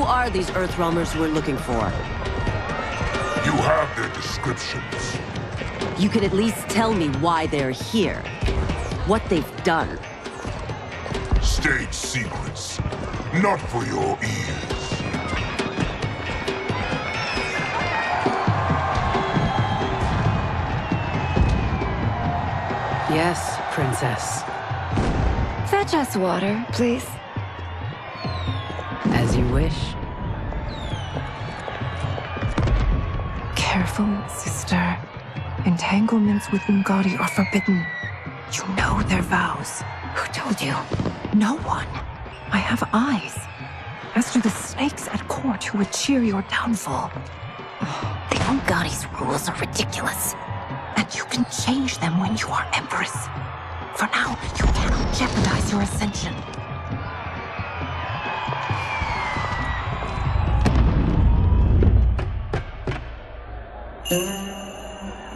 are these Earthrealmers we're looking for? You have their descriptions. You can at least tell me why they're here. What they've done. State secrets. Not for your ears. Yes, Princess. Fetch us water, please. As you wish. Careful, sister. Entanglements with Ungadi are forbidden. You know their vows. Who told you? No one. I have eyes. As do the snakes at court who would cheer your downfall. The Ungadi's rules are ridiculous. And you can change them when you are Empress. For now, you cannot jeopardize your ascension.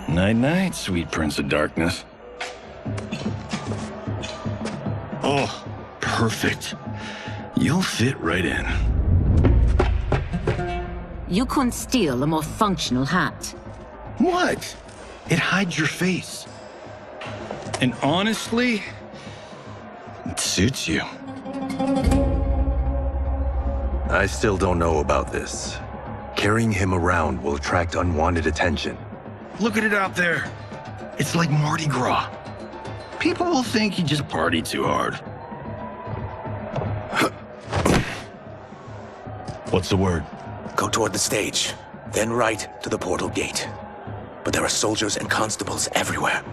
Night-night, sweet Prince of Darkness. Oh, perfect. You'll fit right in. You couldn't steal a more functional hat. What? It hides your face. And honestly, it suits you. I still don't know about this. Carrying him around will attract unwanted attention. Look at it out there. It's like Mardi Gras. People will think you just party too hard. What's the word? Go toward the stage, then right to the portal gate. But there are soldiers and constables everywhere.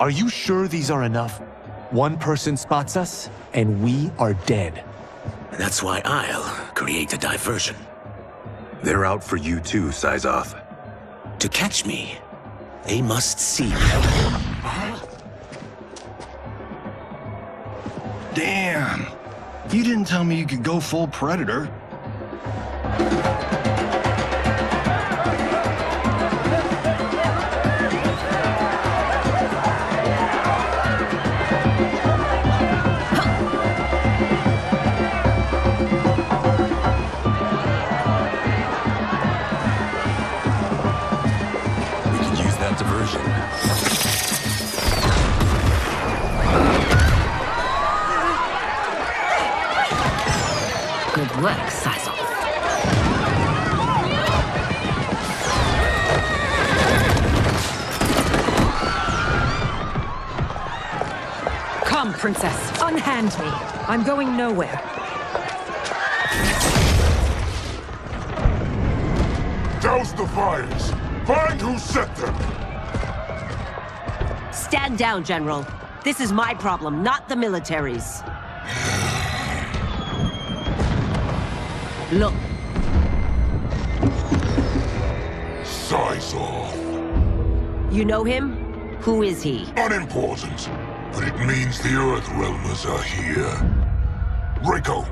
Are you sure these are enough? One person spots us, and we are dead. That's why I'll create a diversion. They're out for you too, Syzoth. To catch me, they must see me. Damn. You didn't tell me you could go full Predator. Good work, Syzoth. Come, Princess. Unhand me. I'm going nowhere. Douse the fires. Find who set them. Stand down, General. This is my problem, not the military's. Look. Syzoth. You know him? Who is he? Unimportant, but it means the Earthrealmers are here. Rico.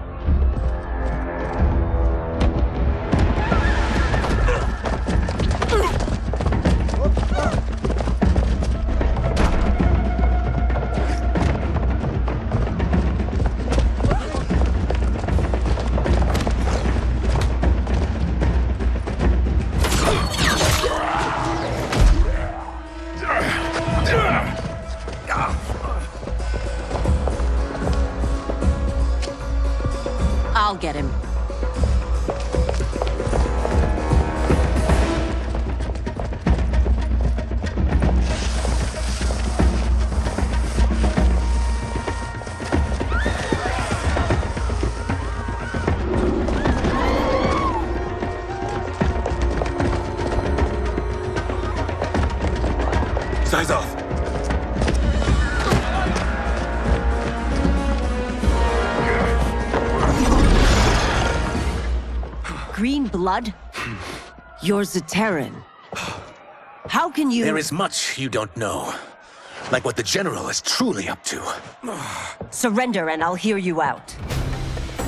I'll get him. Syzoth! Green blood? You're Zaterran. How can you— There is much you don't know. Like what the General is truly up to. Surrender and I'll hear you out.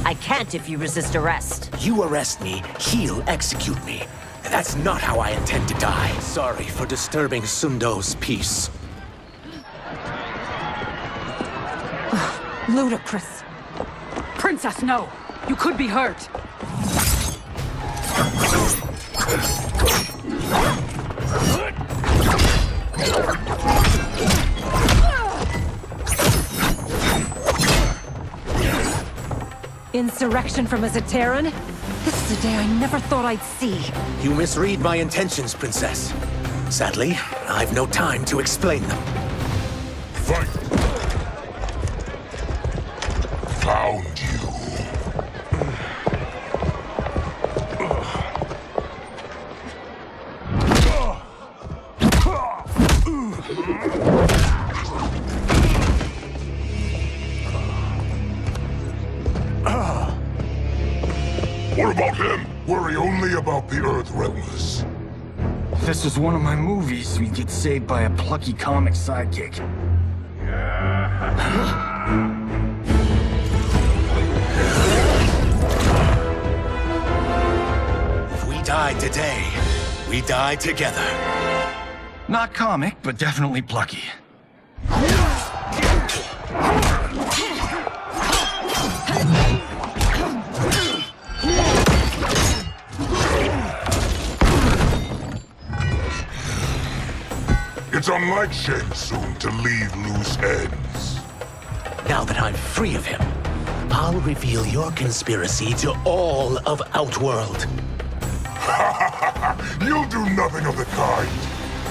I can't if you resist arrest. You arrest me, he'll execute me. And that's not how I intend to die. Sorry for disturbing Sundo's peace. Ludicrous. Princess, no! You could be hurt! Insurrection from a Zateran? This is a day I never thought I'd see. You misread my intentions, Princess. Sadly, I've no time to explain them. Fight! Found you. What about him? Worry only about the Earthrealmers. If this was one of my movies, we'd get saved by a plucky comic sidekick. If we die today, we die together. Not comic, but definitely plucky. It's unlike Shang Tsung to leave loose ends. Now that I'm free of him, I'll reveal your conspiracy to all of Outworld. You'll do nothing of the kind.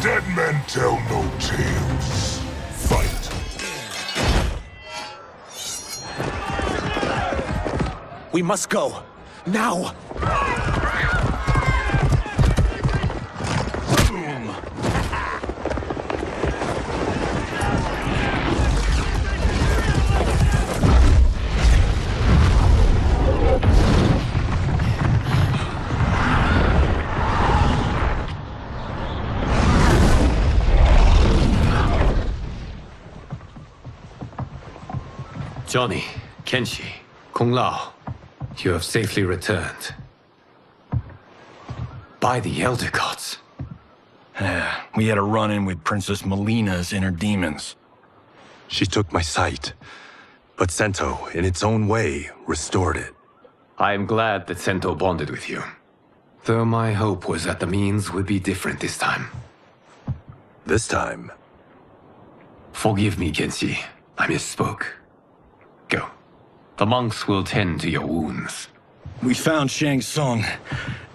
Dead men tell no tales. Fight. We must go. Now! Johnny, Kenshi, Kung Lao, you have safely returned. By the Elder Gods. We had a run-in with Princess Melina's inner demons. She took my sight, but Sento, in its own way, restored it. I am glad that Sento bonded with you. Though my hope was that the means would be different this time. This time? Forgive me, Kenshi. I misspoke. Go. The monks will tend to your wounds. We found Shang Tsung,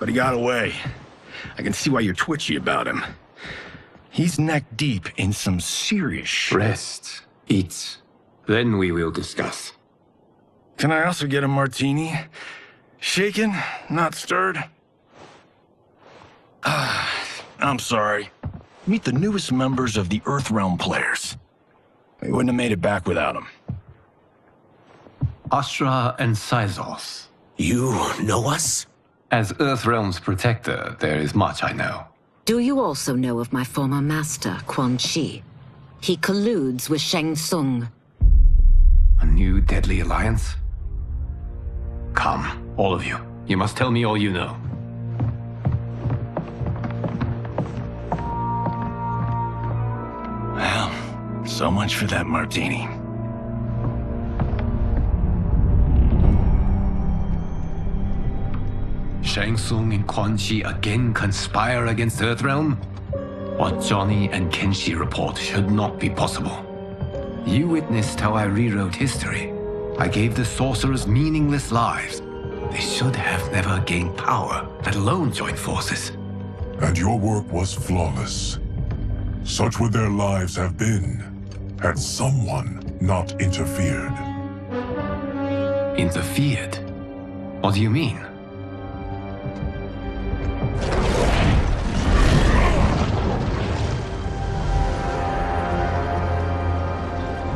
but he got away. I can see why you're twitchy about him. He's neck deep in some serious shit. Rest. Eat. Then we will discuss. Can I also get a martini? Shaken, not stirred? I'm sorry. Meet the newest members of the Earthrealm players. We wouldn't have made it back without them. Astra and Syzos. You know us? As Earthrealm's protector, there is much I know. Do you also know of my former master, Quan Chi? He colludes with Shang Tsung. A new deadly alliance? Come, all of you. You must tell me all you know. Well, so much for that martini. Shang Tsung and Quan Chi again conspire against Earthrealm? What Johnny and Kenshi report should not be possible. You witnessed how I rewrote history. I gave the sorcerers meaningless lives. They should have never gained power, let alone join forces. And your work was flawless. Such would their lives have been, had someone not interfered. Interfered? What do you mean?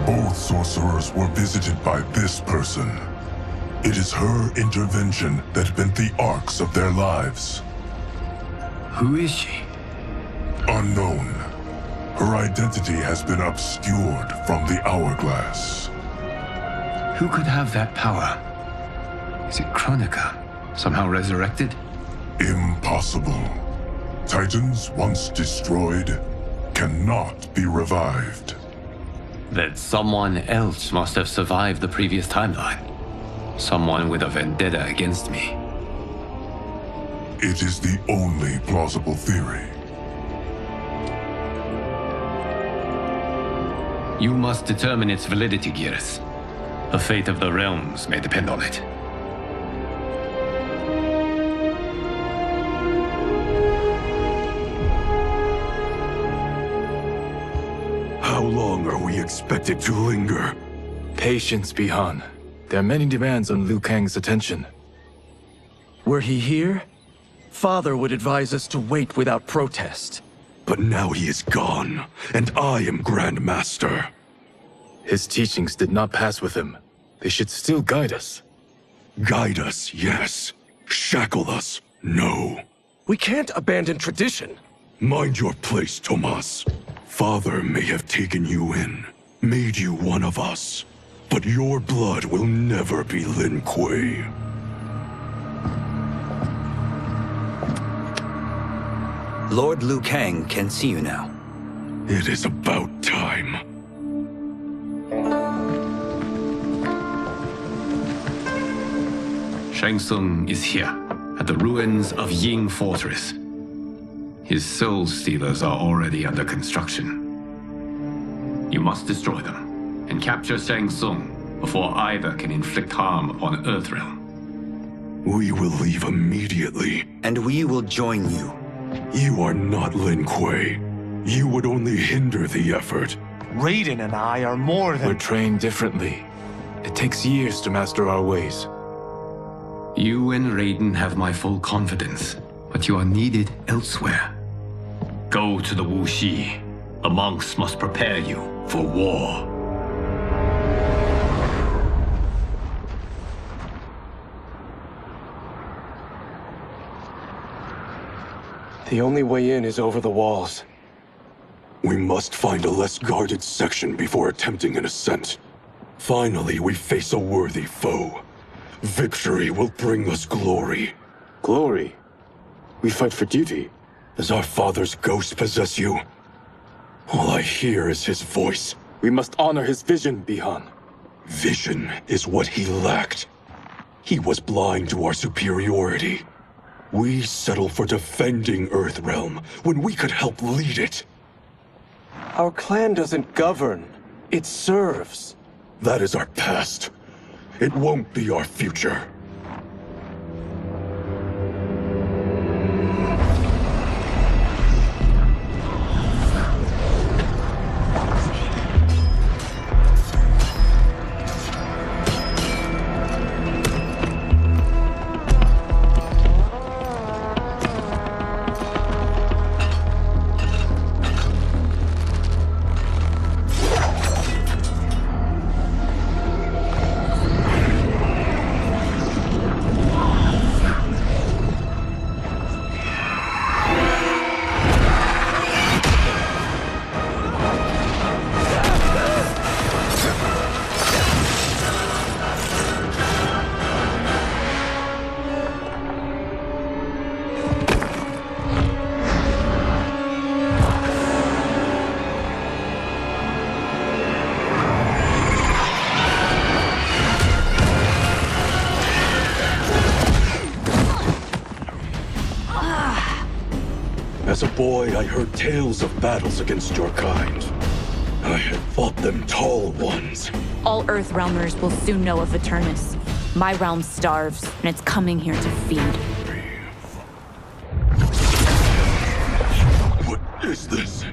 Both sorcerers were visited by this person. It is her intervention that bent the arcs of their lives. Who is she? Unknown. Her identity has been obscured from the hourglass. Who could have that power? Is it Kronika? Somehow resurrected? Impossible. Titans once destroyed cannot be revived. Then someone else must have survived the previous timeline. Someone with a vendetta against me. It is the only plausible theory. You must determine its validity, Geras. The fate of the realms may depend on it. How long are we expected to linger? Patience, Bihan. There are many demands on Liu Kang's attention. Were he here, Father would advise us to wait without protest. But now he is gone, and I am Grand Master. His teachings did not pass with him. They should still guide us. Guide us, yes. Shackle us, no. We can't abandon tradition. Mind your place, Tomas. Father may have taken you in, made you one of us. But your blood will never be Lin Kuei. Lord Liu Kang can see you now. It is about time. Shang Tsung is here, at the ruins of Ying Fortress. His soul stealers are already under construction. You must destroy them, and capture Shang Tsung before either can inflict harm upon Earthrealm. We will leave immediately. And we will join you. You are not Lin Kuei. You would only hinder the effort. Raiden and I are more than... We're trained differently. It takes years to master our ways. You and Raiden have my full confidence, but you are needed elsewhere. Go to the Wuxi. The monks must prepare you for war. The only way in is over the walls. We must find a less guarded section before attempting an ascent. Finally, we face a worthy foe. Victory will bring us glory. Glory? We fight for duty. Does our father's ghost possess you? All I hear is his voice. We must honor his vision, Bihan. Vision is what he lacked. He was blind to our superiority. We settle for defending Earthrealm when we could help lead it. Our clan doesn't govern. It serves. That is our past. It won't be our future. As a boy, I heard tales of battles against your kind. I had fought them tall ones. All Earthrealmers will soon know of Eternus. My realm starves, and it's coming here to feed. What is this?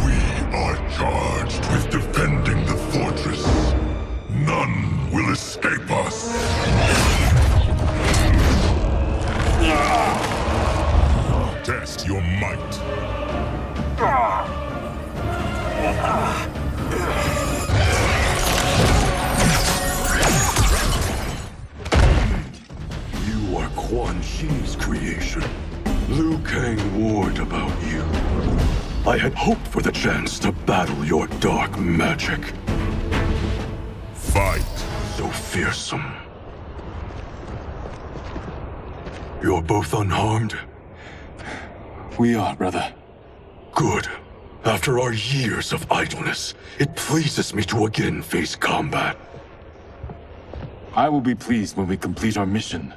We are charged with defending the fortress. None will escape us. Test your might. You are Quan Chi's creation. Liu Kang warned about you. I had hoped for the chance to battle your dark magic. Fight. So fearsome. You're both unharmed? We are, brother. Good. After our years of idleness, it pleases me to again face combat. I will be pleased when we complete our mission.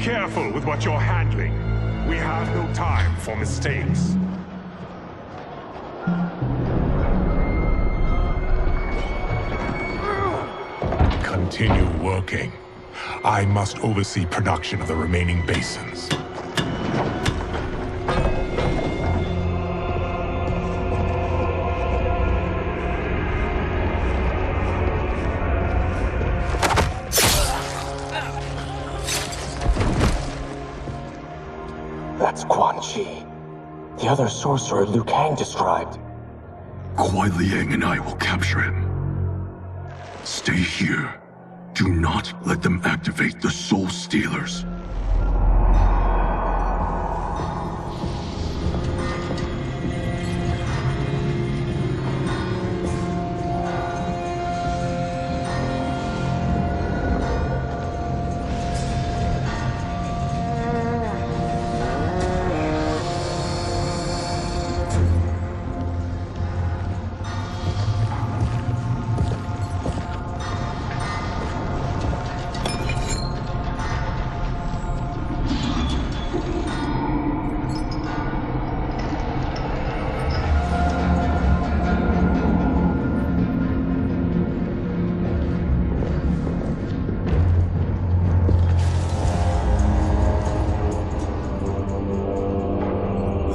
careful with what you're handling. We have no time for mistakes. Continue working. I must oversee production of the remaining basins. That's Quan Chi. The other sorcerer Liu Kang described. Kuai Liang and I will capture him. Stay here. Do not let them activate the Soul Stealers.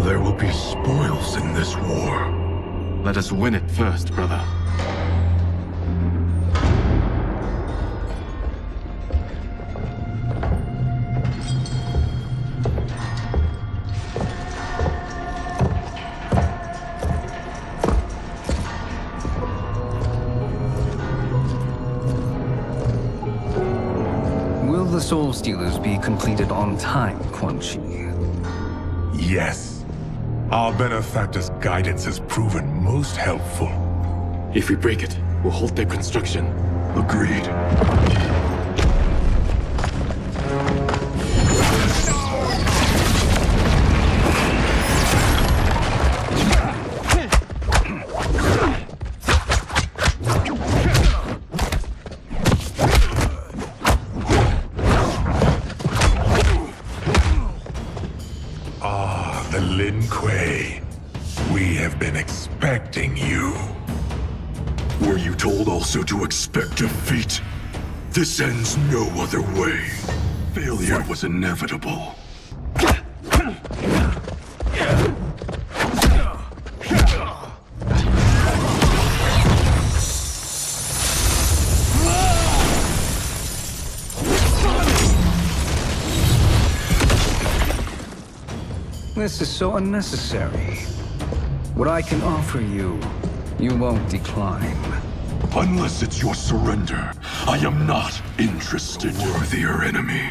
There will be spoils in this war. Let us win it first, brother. Will the Soul Stealers be completed on time, Quan Chi? Yes. Our benefactor's guidance has proven most helpful. If we break it, we'll halt their construction. Agreed. Lin Kuei, we have been expecting you. Were you told also to expect defeat? This ends no other way. Failure was inevitable. This is so unnecessary. What I can offer you, you won't decline. Unless it's your surrender, I am not interested. A worthier enemy.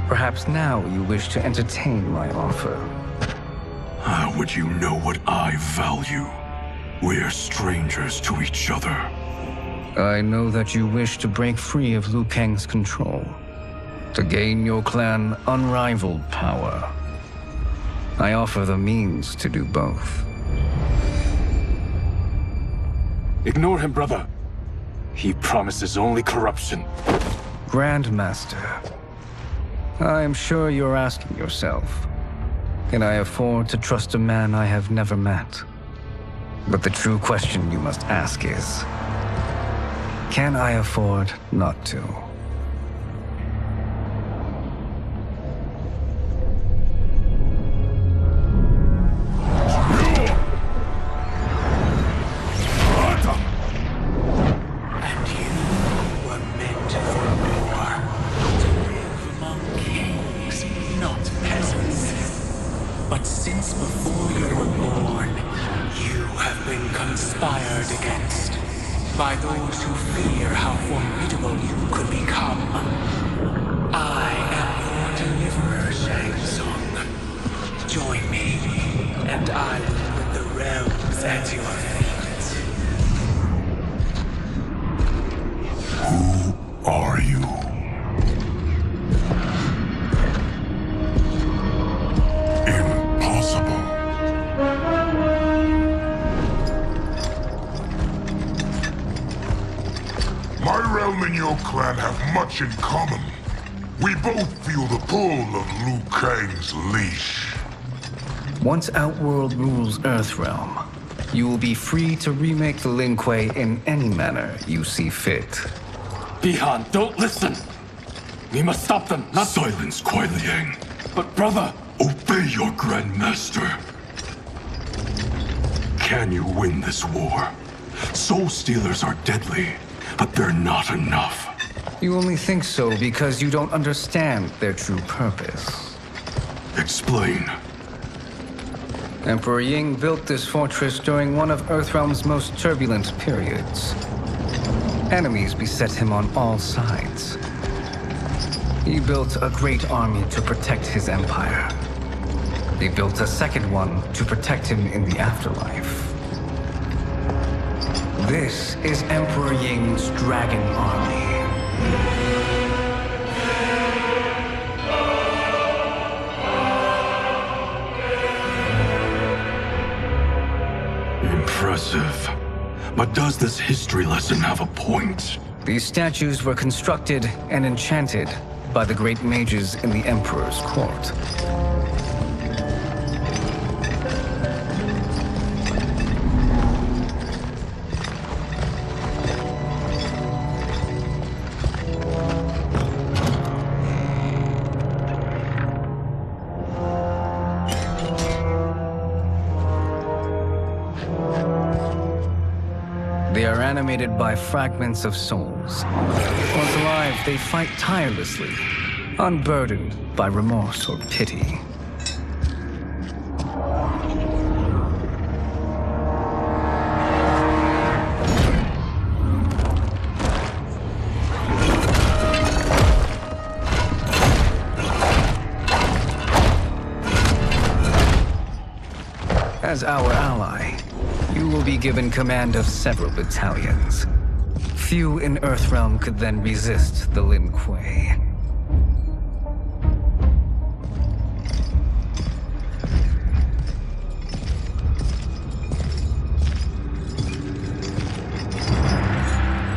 Perhaps now you wish to entertain my offer. How would you know what I value? We're strangers to each other. I know that you wish to break free of Liu Kang's control, to gain your clan unrivaled power. I offer the means to do both. Ignore him, brother. He promises only corruption. Grandmaster, I am sure you're asking yourself, can I afford to trust a man I have never met? But the true question you must ask is, can I afford not to? But since before you were born, conspired against by those who fear how formidable you could become. I am your deliverer, Shang Tsung. Join me, and I will put the realms at your feet. Who are you? Impossible. My realm and your clan have much in common. We both feel the pull of Liu Kang's leash. Once Outworld rules Earthrealm, you will be free to remake the Lin Kuei in any manner you see fit. Bihan, don't listen! We must stop them, not— Silence, Kuai Liang. But brother— Obey your Grandmaster. Can you win this war? Soul Stealers are deadly, but they're not enough. You only think so because you don't understand their true purpose. Explain. Emperor Ying built this fortress during one of Earthrealm's most turbulent periods. Enemies beset him on all sides. He built a great army to protect his empire. He built a second one to protect him in the afterlife. This is Emperor Ying's Dragon Army. Impressive. But does this history lesson have a point? These statues were constructed and enchanted by the great mages in the Emperor's court. They are animated by fragments of souls. Once alive, they fight tirelessly, unburdened by remorse or pity. As our ally, you will be given command of several battalions. Few in Earthrealm could then resist the Lin Kuei.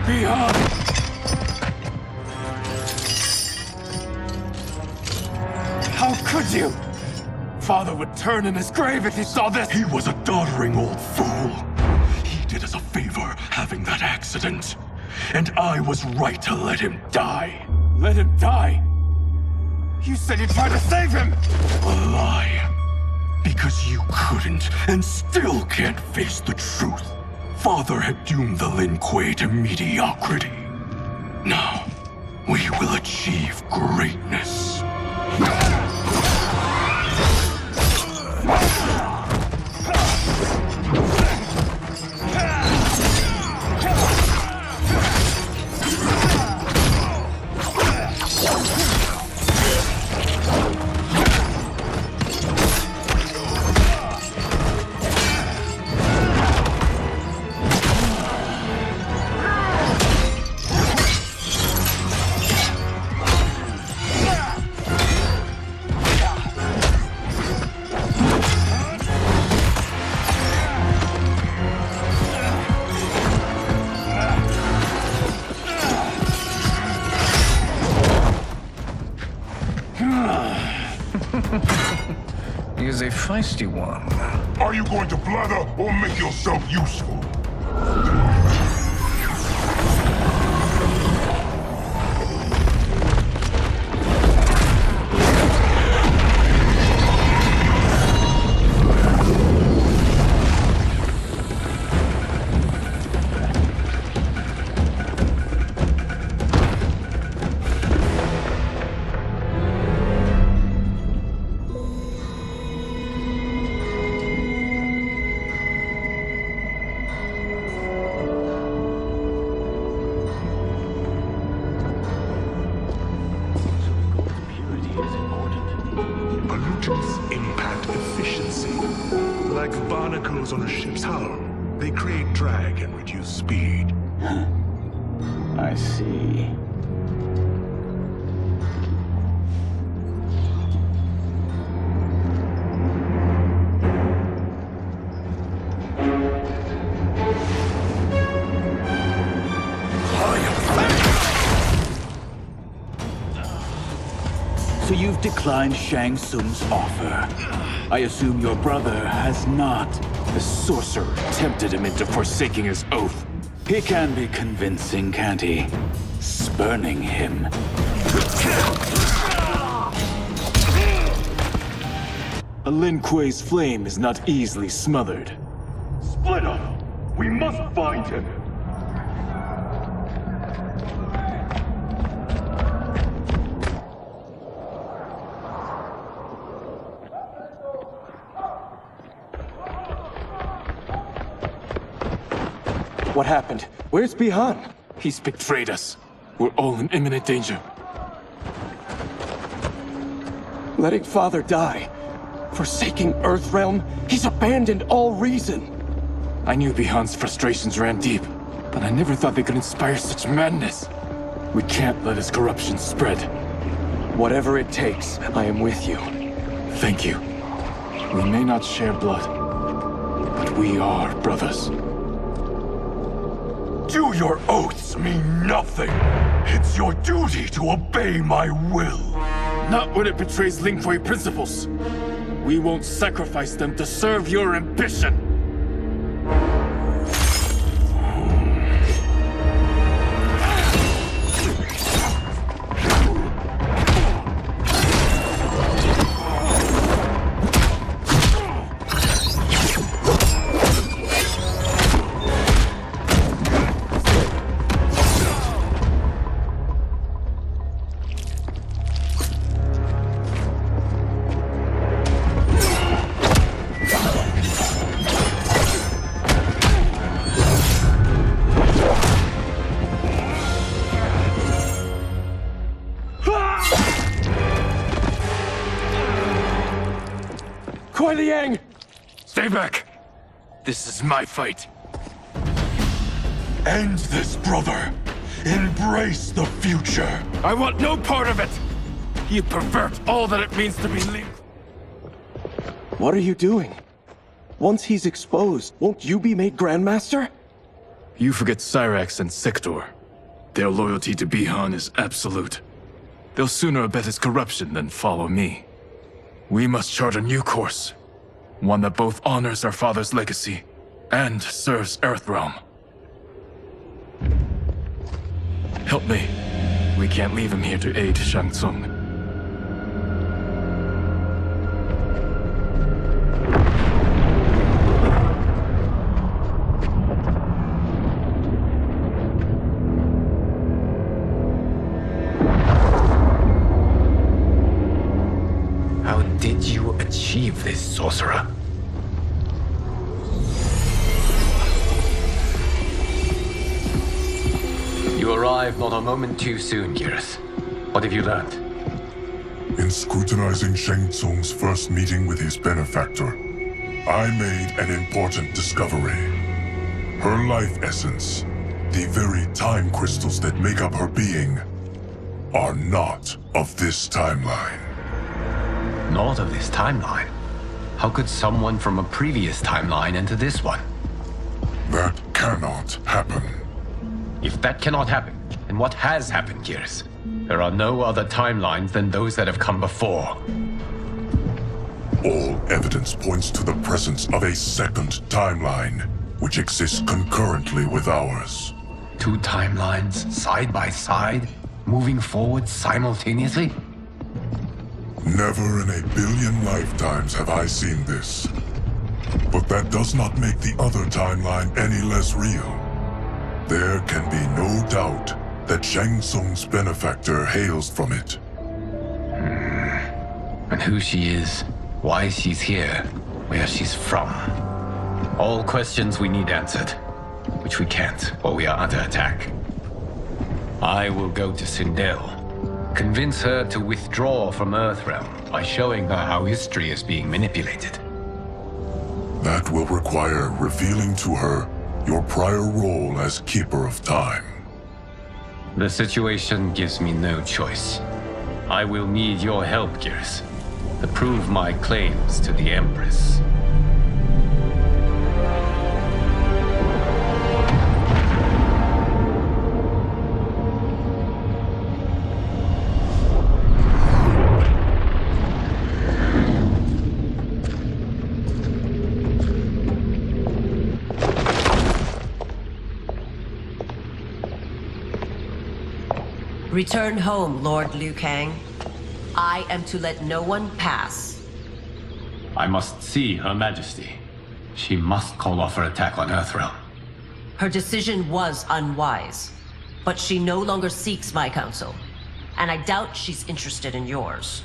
Beyond! How could you? Father would turn in his grave if he saw this! He was a doddering old fool. He did us a favor having that accident. And I was right to let him die. Let him die? You said you tried to save him! A lie. Because you couldn't and still can't face the truth. Father had doomed the Lin Kuei to mediocrity. Now, we will achieve greatness. He is a feisty one. Are you going to blather or make yourself useful? barnacles on a ship's hull. They create drag and reduce speed. I see. So you've declined Shang Tsung's offer. I assume your brother has not. The sorcerer tempted him into forsaking his oath. He can be convincing, can't he? Spurning him. A Lin Kuei's flame is not easily smothered. Split up! We must find him! What happened? Where's Bihan? He's betrayed us. We're all in imminent danger. Letting Father die. Forsaking Earthrealm. He's abandoned all reason. I knew Bihan's frustrations ran deep, but I never thought they could inspire such madness. We can't let his corruption spread. Whatever it takes, I am with you. Thank you. We may not share blood, but we are brothers. Do your oaths mean nothing? It's your duty to obey my will. Not when it betrays Lin Kuei principles. We won't sacrifice them to serve your ambition. Stay back! This is my fight. End this, brother. Embrace the future. I want no part of it! You pervert all that it means to be Lin. What are you doing? Once he's exposed, won't you be made Grandmaster? You forget Cyrax and Sector. Their loyalty to Bihan is absolute. They'll sooner abet his corruption than follow me. We must chart a new course. One that both honors our father's legacy and serves Earthrealm. Help me. We can't leave him here to aid Shang Tsung. How did you achieve this, sorcerer? You arrived not a moment too soon, Geras. What have you learned? In scrutinizing Shang Tsung's first meeting with his benefactor, I made an important discovery. Her life essence, the very time crystals that make up her being, are not of this timeline. Not of this timeline? How could someone from a previous timeline enter this one? That cannot happen. If that cannot happen, then what has happened, Geras? There are no other timelines than those that have come before. All evidence points to the presence of a second timeline, which exists concurrently with ours. Two timelines, side by side, moving forward simultaneously? Never in a billion lifetimes have I seen this. But that does not make the other timeline any less real. There can be no doubt that Shang Tsung's benefactor hails from it. And who she is, why she's here, where she's from. All questions we need answered, which we can't while we are under attack. I will go to Sindel. Convince her to withdraw from Earthrealm by showing her how history is being manipulated. That will require revealing to her your prior role as Keeper of Time. The situation gives me no choice. I will need your help, Gears, to prove my claims to the Empress. Return home, Lord Liu Kang. I am to let no one pass. I must see Her Majesty. She must call off her attack on Earthrealm. Her decision was unwise, but she no longer seeks my counsel, and I doubt she's interested in yours.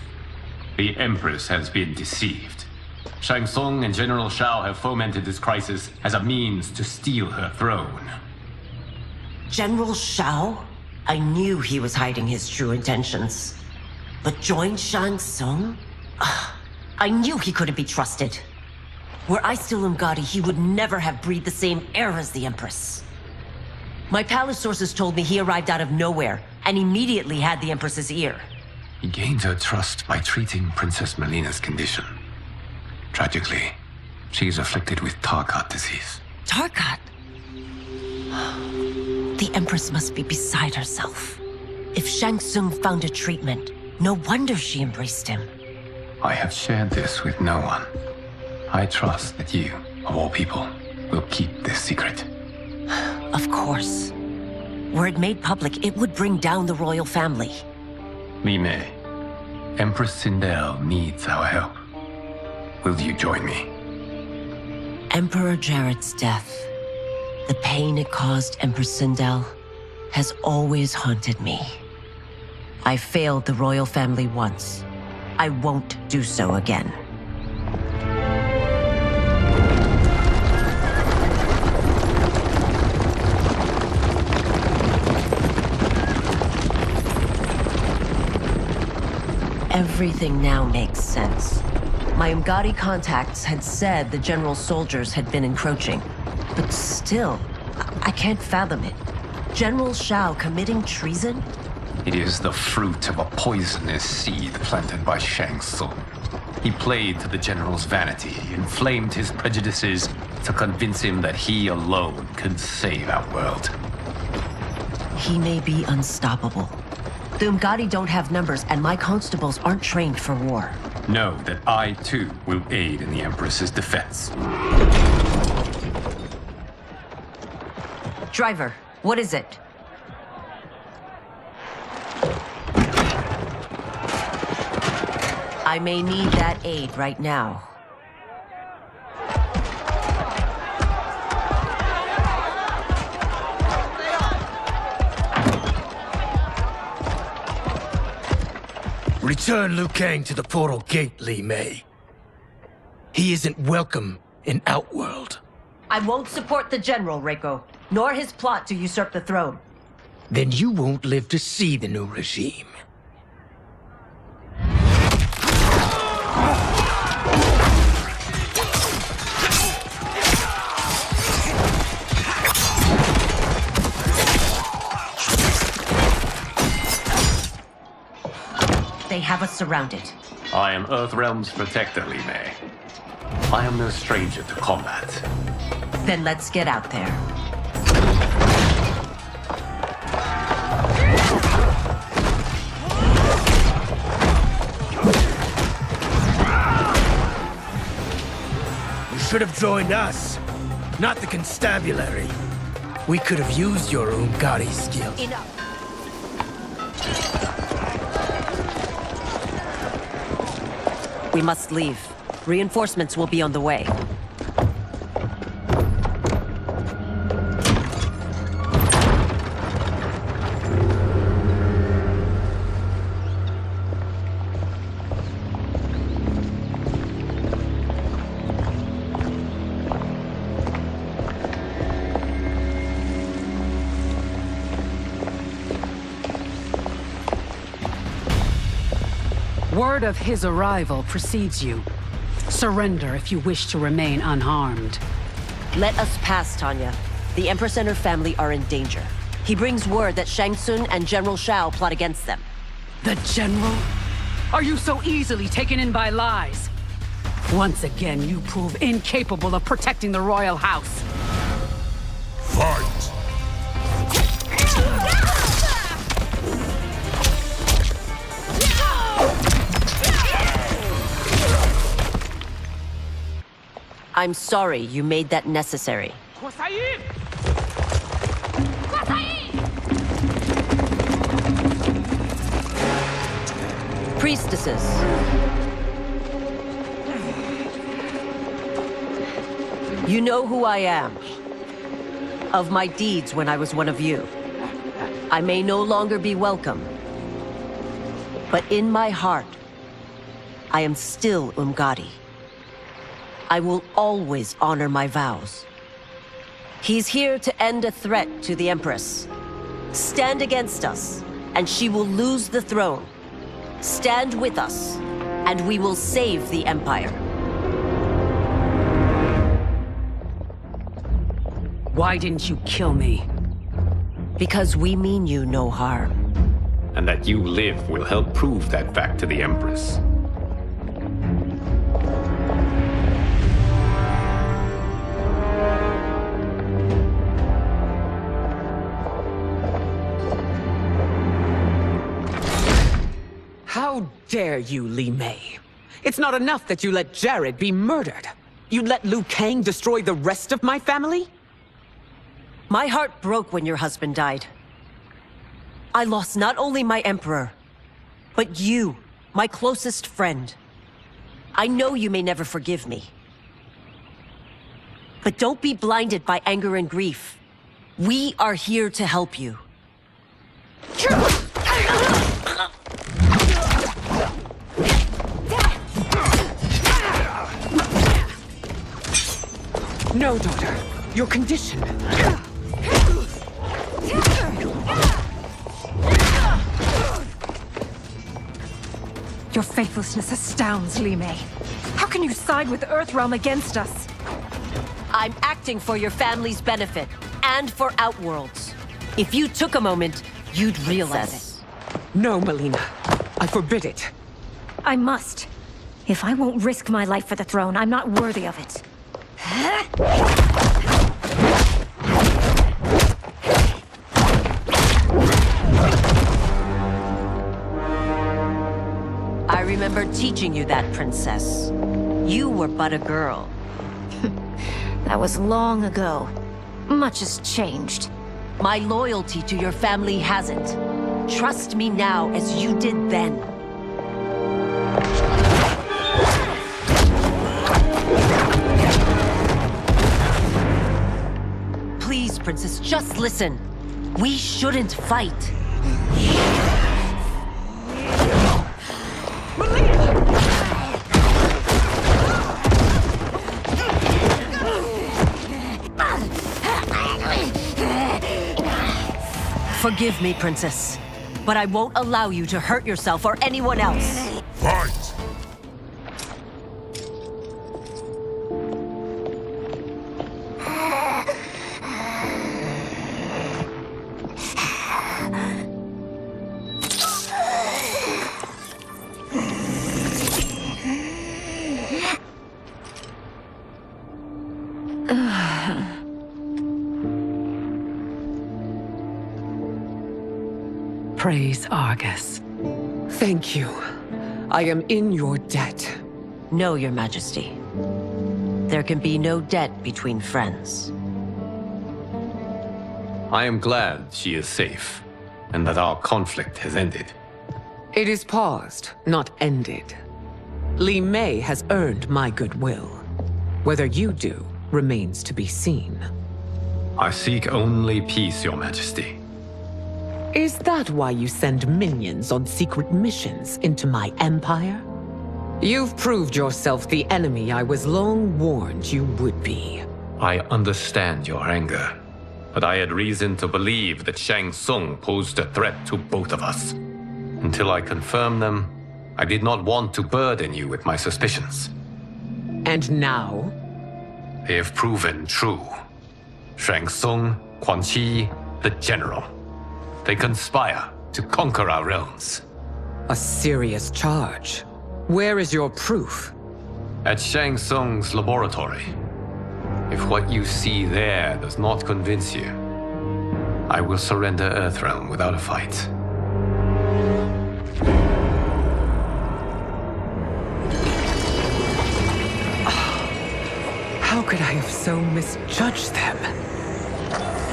The Empress has been deceived. Shang Tsung and General Shao have fomented this crisis as a means to steal her throne. General Shao? I knew he was hiding his true intentions. But join Shang Tsung? I knew he couldn't be trusted. Were I still Umgadi, he would never have breathed the same air as the Empress. My palace sources told me he arrived out of nowhere, and immediately had the Empress's ear. He gained her trust by treating Princess Melina's condition. Tragically, she is afflicted with Tarkat disease. Tarkat? The Empress must be beside herself. If Shang Tsung found a treatment, no wonder she embraced him. I have shared this with no one. I trust that you, of all people, will keep this secret. Of course. Were it made public, it would bring down the royal family. Li Mei, Empress Sindel needs our help. Will you join me? Emperor Jarrett's death, the pain it caused Empress Sindel, has always haunted me. I failed the royal family once. I won't do so again. Everything now makes sense. My Umgadi contacts had said the general soldiers had been encroaching. But still, I can't fathom it. General Shao committing treason? It is the fruit of a poisonous seed planted by Shang Tsung. He played to the general's vanity, inflamed his prejudices to convince him that he alone could save Outworld. He may be unstoppable. The Umgadi don't have numbers, and my constables aren't trained for war. Know that I, too, will aid in the Empress's defense. Driver, what is it? I may need that aid right now. Return Liu Kang to the portal gate, Li Mei. He isn't welcome in Outworld. I won't support the General, Reiko, nor his plot to usurp the throne. Then you won't live to see the new regime. They have us surrounded. I am Earthrealm's protector, Li Mei. I am no stranger to combat. Then let's get out there. You should have joined us, not the constabulary. We could have used your Umgadi skills. Enough. We must leave. Reinforcements will be on the way. Word of his arrival precedes you. Surrender if you wish to remain unharmed. Let us pass, Tanya. The Empress and her family are in danger. He brings word that Shang Tsung and General Shao plot against them. The General? Are you so easily taken in by lies? Once again, you prove incapable of protecting the royal house. Fight! I'm sorry you made that necessary. Priestesses. You know who I am. Of my deeds when I was one of you. I may no longer be welcome. But in my heart, I am still Umgadi. I will always honor my vows. He's here to end a threat to the Empress. Stand against us, and she will lose the throne. Stand with us, and we will save the Empire. Why didn't you kill me? Because we mean you no harm. And that you live will help prove that fact to the Empress. How dare you, Li Mei? It's not enough that you let Jared be murdered. You'd let Liu Kang destroy the rest of my family? My heart broke when your husband died. I lost not only my Emperor, but you, my closest friend. I know you may never forgive me. But don't be blinded by anger and grief. We are here to help you. No, daughter. Your condition. Your faithlessness astounds, Li Mei. How can you side with Earthrealm against us? I'm acting for your family's benefit, and for Outworld's. If you took a moment, you'd realize it. No, Melina. I forbid it. I must. If I won't risk my life for the throne, I'm not worthy of it. I remember teaching you that, Princess. You were but a girl. That was long ago. Much has changed. My loyalty to your family hasn't. Trust me now as you did then. Please, Princess, just listen. We shouldn't fight. Forgive me, Princess, but I won't allow you to hurt yourself or anyone else. Fight! Praise Argus. Thank you. I am in your debt. No, Your Majesty. There can be no debt between friends. I am glad she is safe, and that our conflict has ended. It is paused, not ended. Li Mei has earned my goodwill. Whether you do remains to be seen. I seek only peace, Your Majesty. Is that why you send minions on secret missions into my empire? You've proved yourself the enemy I was long warned you would be. I understand your anger, but I had reason to believe that Shang Tsung posed a threat to both of us. Until I confirmed them, I did not want to burden you with my suspicions. And now? They have proven true. Shang Tsung, Quan Chi, the General. They conspire to conquer our realms. A serious charge. Where is your proof? At Shang Tsung's laboratory. If what you see there does not convince you, I will surrender Earthrealm without a fight. How could I have so misjudged them?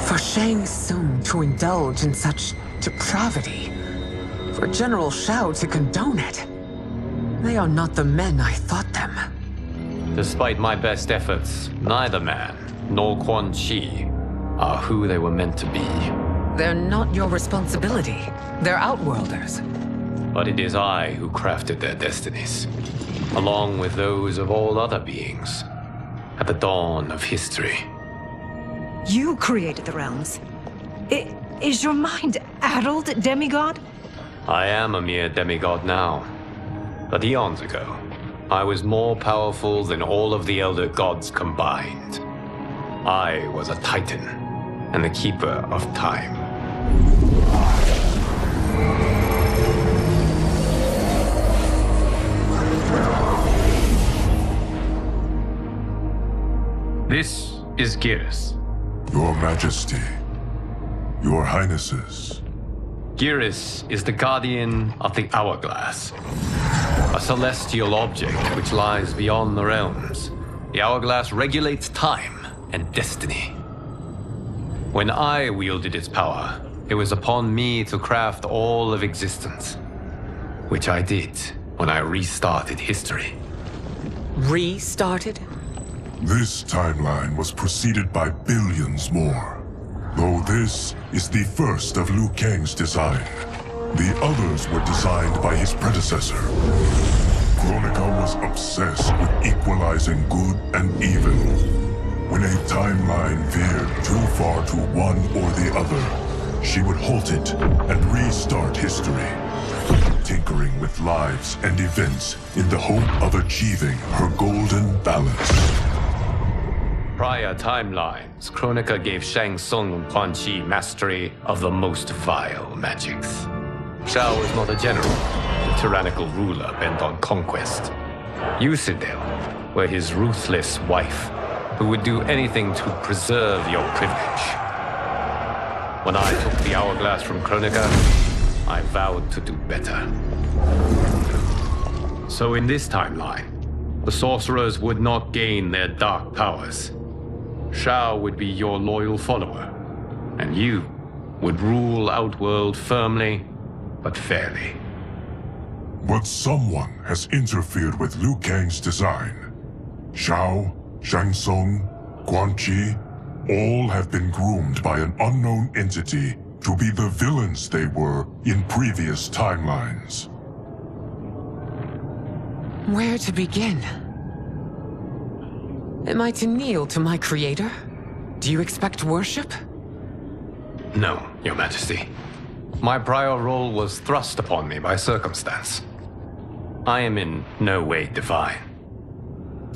For Shang Tsung to indulge in such depravity, for General Shao to condone it, they are not the men I thought them. Despite my best efforts, neither man nor Quan Chi are who they were meant to be. They're not your responsibility. They're Outworlders. But it is I who crafted their destinies, along with those of all other beings, at the dawn of history. You created the realms. Is your mind addled, demigod? I am a mere demigod now. But eons ago, I was more powerful than all of the Elder Gods combined. I was a Titan, and the Keeper of Time. This is Geras. Your Majesty. Your Highnesses. Geras is the guardian of the Hourglass. A celestial object which lies beyond the realms. The Hourglass regulates time and destiny. When I wielded its power, it was upon me to craft all of existence. Which I did when I restarted history. Restarted? This timeline was preceded by billions more. Though this is the first of Liu Kang's design. The others were designed by his predecessor. Kronika was obsessed with equalizing good and evil. When a timeline veered too far to one or the other, she would halt it and restart history, tinkering with lives and events in the hope of achieving her golden balance. Prior timelines, Kronika gave Shang Tsung and Quan Chi mastery of the most vile magics. Shao was not a general, a tyrannical ruler bent on conquest. Usidel were his ruthless wife, who would do anything to preserve your privilege. When I took the Hourglass from Kronika, I vowed to do better. So in this timeline, the sorcerers would not gain their dark powers. Shao would be your loyal follower, and you would rule Outworld firmly, but fairly. But someone has interfered with Liu Kang's design. Shao, Shang Tsung, Quan Chi, all have been groomed by an unknown entity to be the villains they were in previous timelines. Where to begin? Am I to kneel to my creator? Do you expect worship? No, Your Majesty. My prior role was thrust upon me by circumstance. I am in no way divine.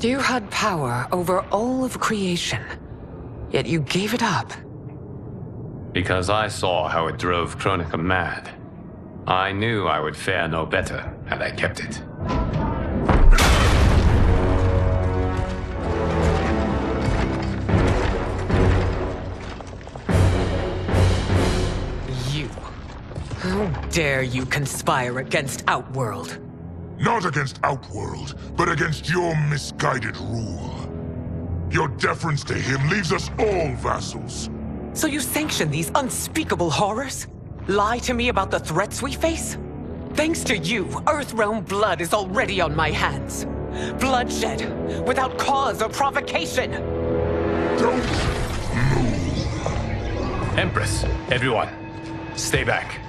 You had power over all of creation, yet you gave it up. Because I saw how it drove Kronika mad. I knew I would fare no better had I kept it. How dare you conspire against Outworld? Not against Outworld, but against your misguided rule. Your deference to him leaves us all vassals. So you sanction these unspeakable horrors? Lie to me about the threats we face? Thanks to you, Earthrealm blood is already on my hands. Bloodshed, without cause or provocation. Don't move. Empress, everyone, stay back.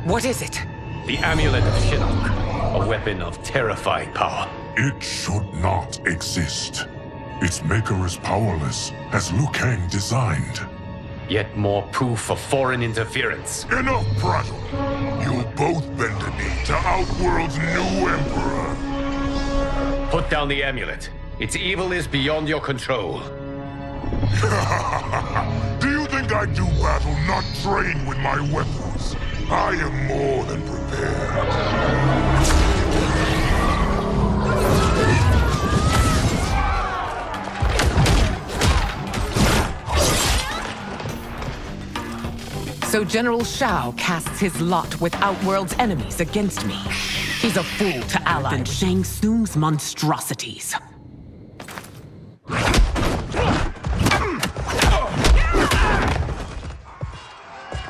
What is it? The Amulet of Shinnok, a weapon of terrifying power. It should not exist. Its maker is powerless, as Liu Kang designed. Yet more proof of foreign interference. Enough prattle! You'll both bend a knee to Outworld's new Emperor. Put down the amulet. Its evil is beyond your control. Do you think I do battle not trained with my weapons? I am more than prepared. So General Shao casts his lot with Outworld's enemies against me. He's a fool to ally with Shang Tsung's monstrosities.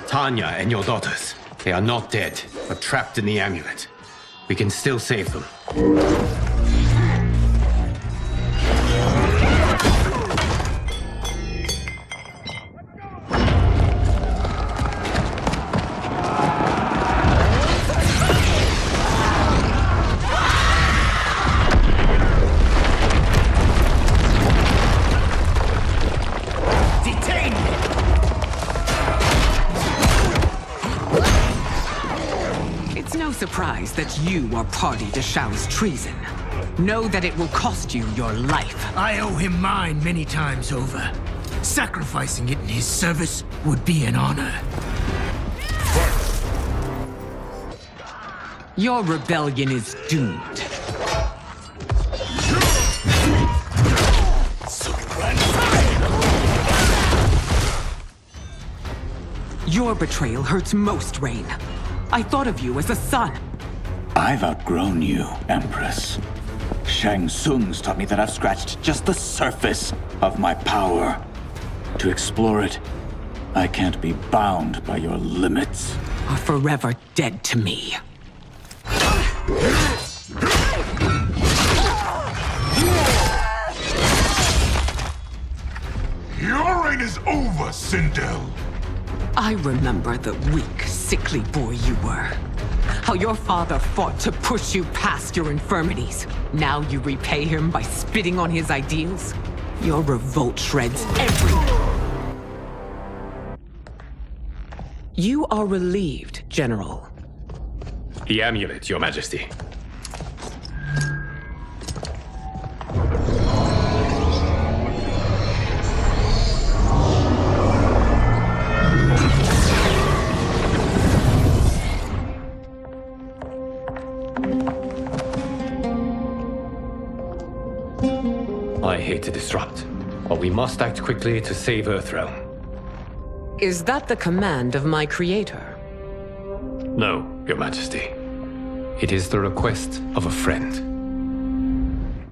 Tanya and your daughters, they are not dead, but trapped in the amulet. We can still save them. Surprised that you are party to Shao's treason. Know that it will cost you your life. I owe him mine many times over. Sacrificing it in his service would be an honor. Your rebellion is doomed. Your betrayal hurts most, Rain. I thought of you as a son. I've outgrown you, Empress. Shang Tsung's taught me that I've scratched just the surface of my power. To explore it, I can't be bound by your limits. Are forever dead to me. Your reign is over, Sindel. I remember the weak, sickly boy you were. How your father fought to push you past your infirmities. Now you repay him by spitting on his ideals? Your revolt shreds everything. You are relieved, General. The amulet, Your Majesty. I hate to disrupt, but we must act quickly to save Earthrealm. Is that the command of my creator? No, Your Majesty. It is the request of a friend.